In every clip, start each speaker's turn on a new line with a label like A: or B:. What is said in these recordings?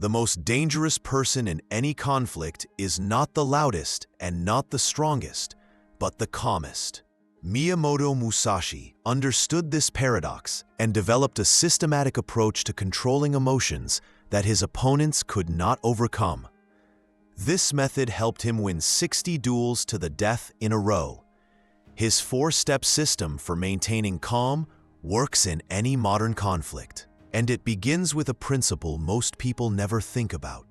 A: The most dangerous person in any conflict is not the loudest and not the strongest, but the calmest. Miyamoto Musashi understood this paradox and developed a systematic approach to controlling emotions that his opponents could not overcome. This method helped him win 60 duels to the death in a row. His four-step system for maintaining calm works in any modern conflict, and it begins with a principle most people never think about: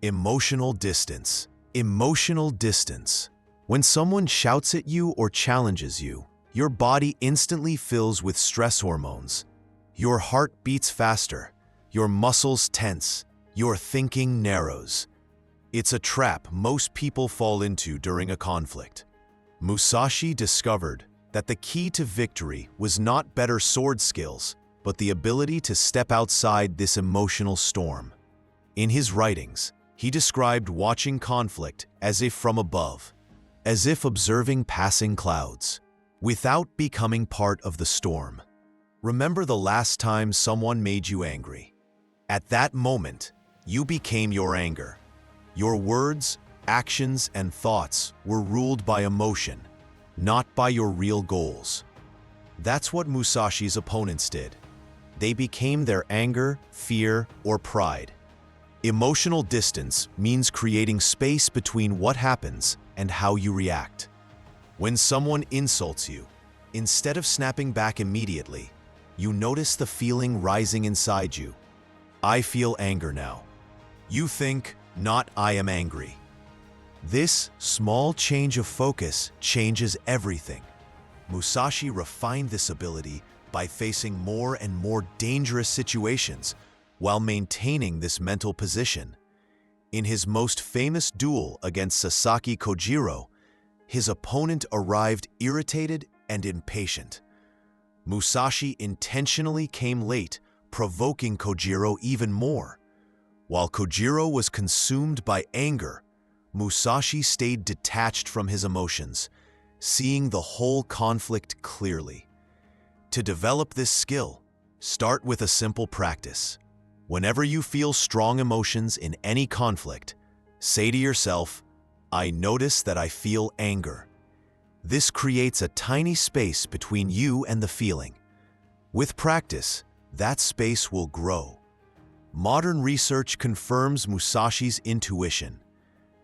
A: emotional distance. Emotional distance. When someone shouts at you or challenges you, your body instantly fills with stress hormones. Your heart beats faster, your muscles tense, your thinking narrows. It's a trap most people fall into during a conflict. Musashi discovered that the key to victory was not better sword skills, but the ability to step outside this emotional storm. In his writings, he described watching conflict as if from above, as if observing passing clouds, without becoming part of the storm. Remember the last time someone made you angry? At that moment, you became your anger. Your words, actions, and thoughts were ruled by emotion, not by your real goals. That's what Musashi's opponents did. They became their anger, fear, or pride. Emotional distance means creating space between what happens and how you react. When someone insults you, instead of snapping back immediately, you notice the feeling rising inside you. I feel anger now. You think, not I am angry. This small change of focus changes everything. Musashi refined this ability by facing more and more dangerous situations while maintaining this mental position. In his most famous duel against Sasaki Kojiro, his opponent arrived irritated and impatient. Musashi intentionally came late, provoking Kojiro even more. While Kojiro was consumed by anger, Musashi stayed detached from his emotions, seeing the whole conflict clearly. To develop this skill, start with a simple practice. Whenever you feel strong emotions in any conflict, say to yourself, I notice that I feel anger. This creates a tiny space between you and the feeling. With practice, that space will grow. Modern research confirms Musashi's intuition.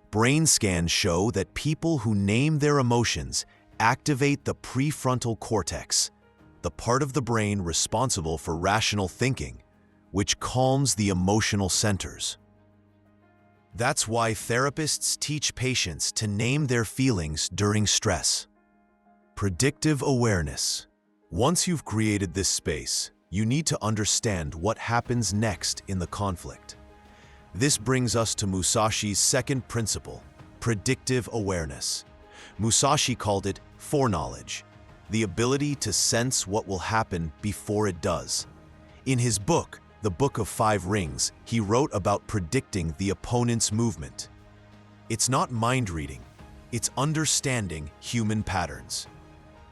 A: Brain scans show that people who name their emotions activate the prefrontal cortex, the part of the brain responsible for rational thinking, which calms the emotional centers. That's why therapists teach patients to name their feelings during stress. Predictive awareness. Once you've created this space, you need to understand what happens next in the conflict. This brings us to Musashi's second principle, predictive awareness. Musashi called it foreknowledge, the ability to sense what will happen before it does. In his book, The Book of Five Rings, he wrote about predicting the opponent's movement. It's not mind reading, it's understanding human patterns.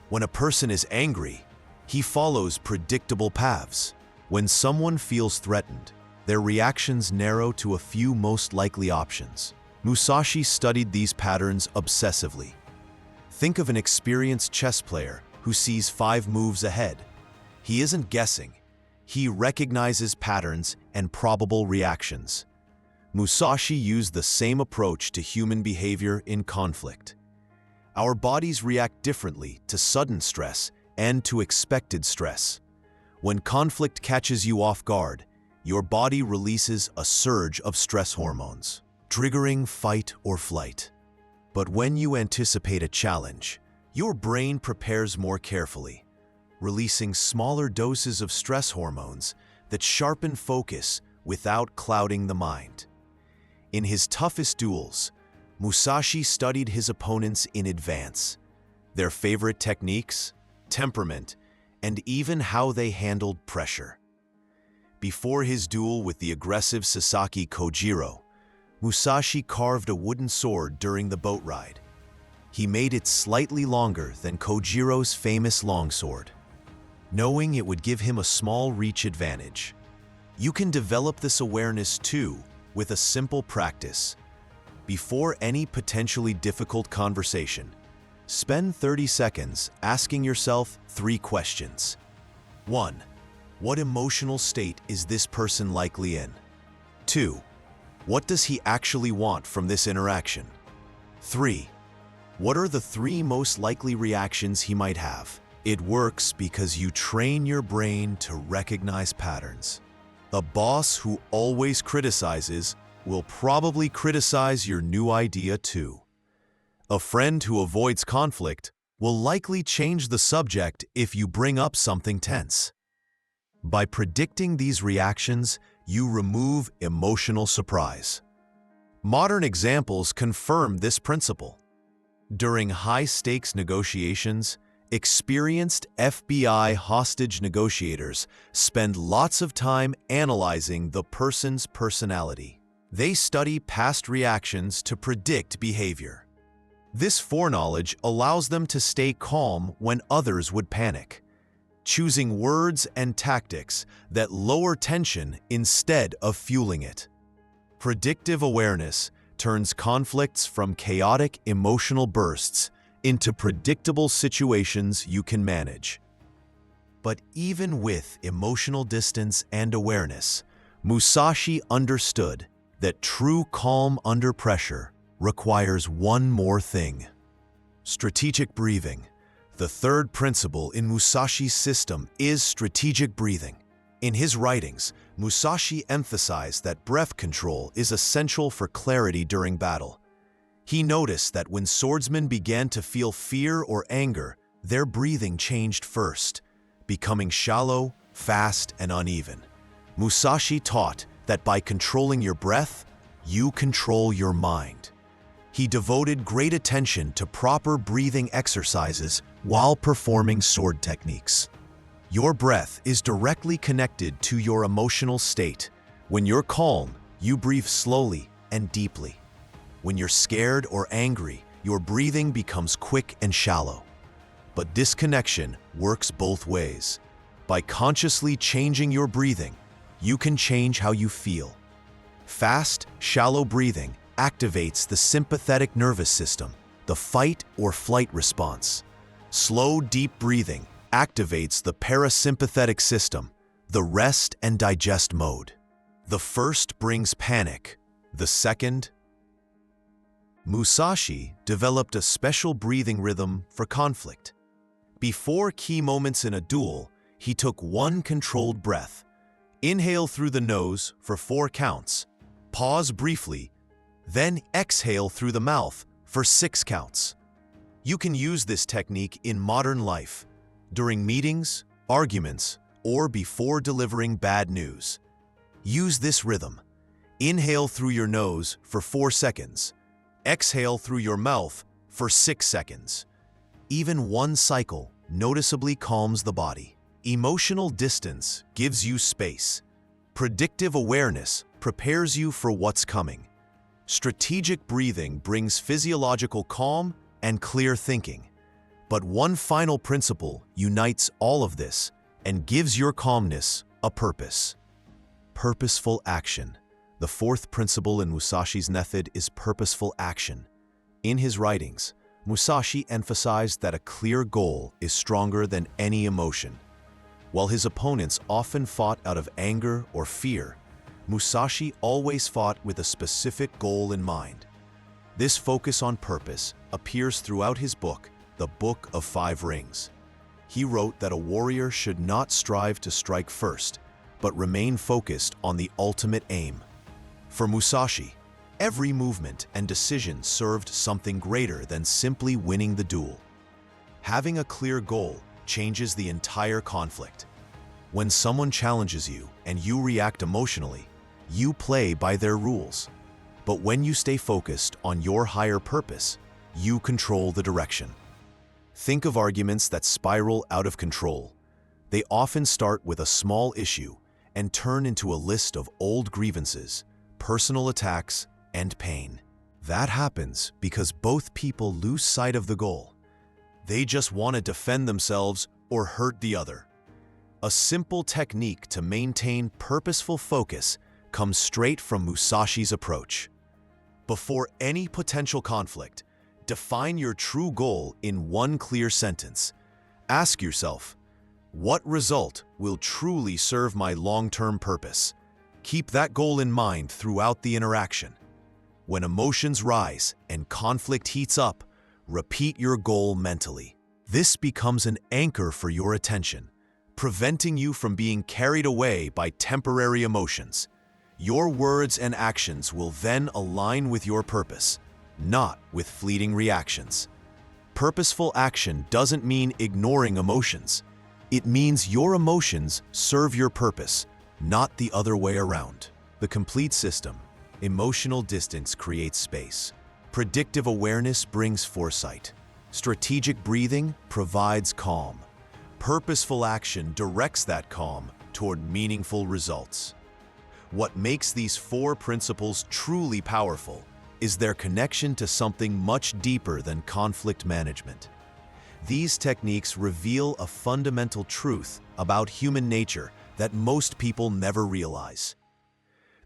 A: When a person is angry, he follows predictable paths. When someone feels threatened, their reactions narrow to a few most likely options. Musashi studied these patterns obsessively. Think of an experienced chess player who sees 5 moves ahead. He isn't guessing. He recognizes patterns and probable reactions. Musashi used the same approach to human behavior in conflict. Our bodies react differently to sudden stress and to expected stress. When conflict catches you off guard, your body releases a surge of stress hormones, triggering fight or flight. But when you anticipate a challenge, your brain prepares more carefully, releasing smaller doses of stress hormones that sharpen focus without clouding the mind. In his toughest duels, Musashi studied his opponents in advance, their favorite techniques, temperament, and even how they handled pressure. Before his duel with the aggressive Sasaki Kojiro, Musashi carved a wooden sword during the boat ride. He made it slightly longer than Kojiro's famous longsword, knowing it would give him a small reach advantage. You can develop this awareness too with a simple practice. Before any potentially difficult conversation, spend 30 seconds asking yourself 3 questions. 1. What emotional state is this person likely in? 2. What does he actually want from this interaction? 3. What are the 3 most likely reactions he might have? It works because you train your brain to recognize patterns. A boss who always criticizes will probably criticize your new idea too. A friend who avoids conflict will likely change the subject if you bring up something tense. By predicting these reactions, you remove emotional surprise. Modern examples confirm this principle. During high-stakes negotiations, experienced FBI hostage negotiators spend lots of time analyzing the person's personality. They study past reactions to predict behavior. This foreknowledge allows them to stay calm when others would panic, choosing words and tactics that lower tension instead of fueling it. Predictive awareness turns conflicts from chaotic emotional bursts into predictable situations you can manage. But even with emotional distance and awareness, Musashi understood that true calm under pressure requires one more thing: strategic breathing. The third principle in Musashi's system is strategic breathing. In his writings, Musashi emphasized that breath control is essential for clarity during battle. He noticed that when swordsmen began to feel fear or anger, their breathing changed first, becoming shallow, fast, and uneven. Musashi taught that by controlling your breath, you control your mind. He devoted great attention to proper breathing exercises while performing sword techniques. Your breath is directly connected to your emotional state. When you're calm, you breathe slowly and deeply. When you're scared or angry, your breathing becomes quick and shallow. But this connection works both ways. By consciously changing your breathing, you can change how you feel. Fast, shallow breathing activates the sympathetic nervous system, the fight or flight response. Slow, deep breathing activates the parasympathetic system, the rest and digest mode. The first brings panic, the second. Musashi developed a special breathing rhythm for conflict. Before key moments in a duel, he took one controlled breath. Inhale through the nose for 4 counts, pause briefly, then exhale through the mouth for 6 counts. You can use this technique in modern life, during meetings, arguments, or before delivering bad news. Use this rhythm. Inhale through your nose for 4 seconds. Exhale through your mouth for 6 seconds. Even one cycle noticeably calms the body. Emotional distance gives you space. Predictive awareness prepares you for what's coming. Strategic breathing brings physiological calm and clear thinking. But one final principle unites all of this and gives your calmness a purpose. Purposeful action. The fourth principle in Musashi's method is purposeful action. In his writings, Musashi emphasized that a clear goal is stronger than any emotion. While his opponents often fought out of anger or fear, Musashi always fought with a specific goal in mind. This focus on purpose appears throughout his book, The Book of 5 Rings. He wrote that a warrior should not strive to strike first, but remain focused on the ultimate aim. For Musashi, every movement and decision served something greater than simply winning the duel. Having a clear goal changes the entire conflict. When someone challenges you and you react emotionally, you play by their rules. But when you stay focused on your higher purpose, you control the direction. Think of arguments that spiral out of control. They often start with a small issue and turn into a list of old grievances, personal attacks, and pain. That happens because both people lose sight of the goal. They just want to defend themselves or hurt the other. A simple technique to maintain purposeful focus comes straight from Musashi's approach. Before any potential conflict, define your true goal in one clear sentence. Ask yourself, what result will truly serve my long-term purpose? Keep that goal in mind throughout the interaction. When emotions rise and conflict heats up, repeat your goal mentally. This becomes an anchor for your attention, preventing you from being carried away by temporary emotions. Your words and actions will then align with your purpose, not with fleeting reactions. Purposeful action doesn't mean ignoring emotions. It means your emotions serve your purpose, not the other way around. The complete system. Emotional distance creates space. Predictive awareness brings foresight. Strategic breathing provides calm. Purposeful action directs that calm toward meaningful results. What makes these four principles truly powerful is their connection to something much deeper than conflict management. These techniques reveal a fundamental truth about human nature that most people never realize.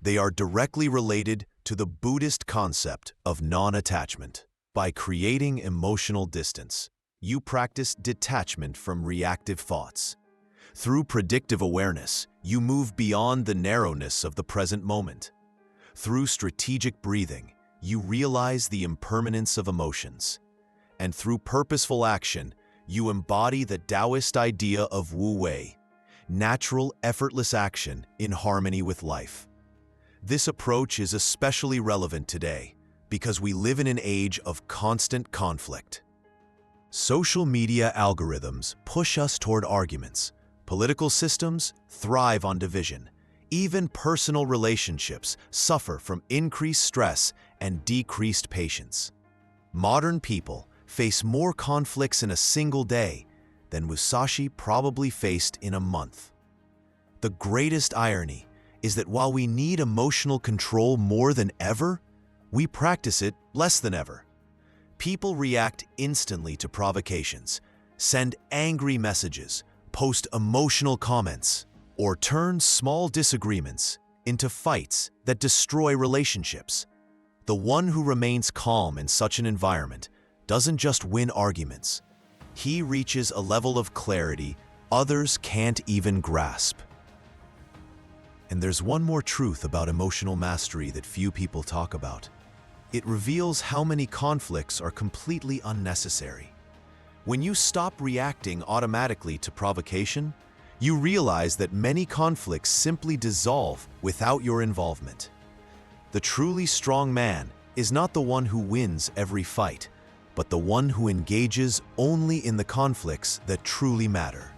A: They are directly related to the Buddhist concept of non-attachment. By creating emotional distance, you practice detachment from reactive thoughts. Through predictive awareness, you move beyond the narrowness of the present moment. Through strategic breathing, you realize the impermanence of emotions. And through purposeful action, you embody the Taoist idea of Wu Wei, natural, effortless action in harmony with life. This approach is especially relevant today because we live in an age of constant conflict. Social media algorithms push us toward arguments. Political systems thrive on division. Even personal relationships suffer from increased stress and decreased patience. Modern people face more conflicts in a single day than Musashi probably faced in a month. The greatest irony is that while we need emotional control more than ever, we practice it less than ever. People react instantly to provocations, send angry messages, post emotional comments, or turn small disagreements into fights that destroy relationships. The one who remains calm in such an environment doesn't just win arguments. He reaches a level of clarity others can't even grasp. And there's one more truth about emotional mastery that few people talk about. It reveals how many conflicts are completely unnecessary. When you stop reacting automatically to provocation, you realize that many conflicts simply dissolve without your involvement. The truly strong man is not the one who wins every fight, but the one who engages only in the conflicts that truly matter.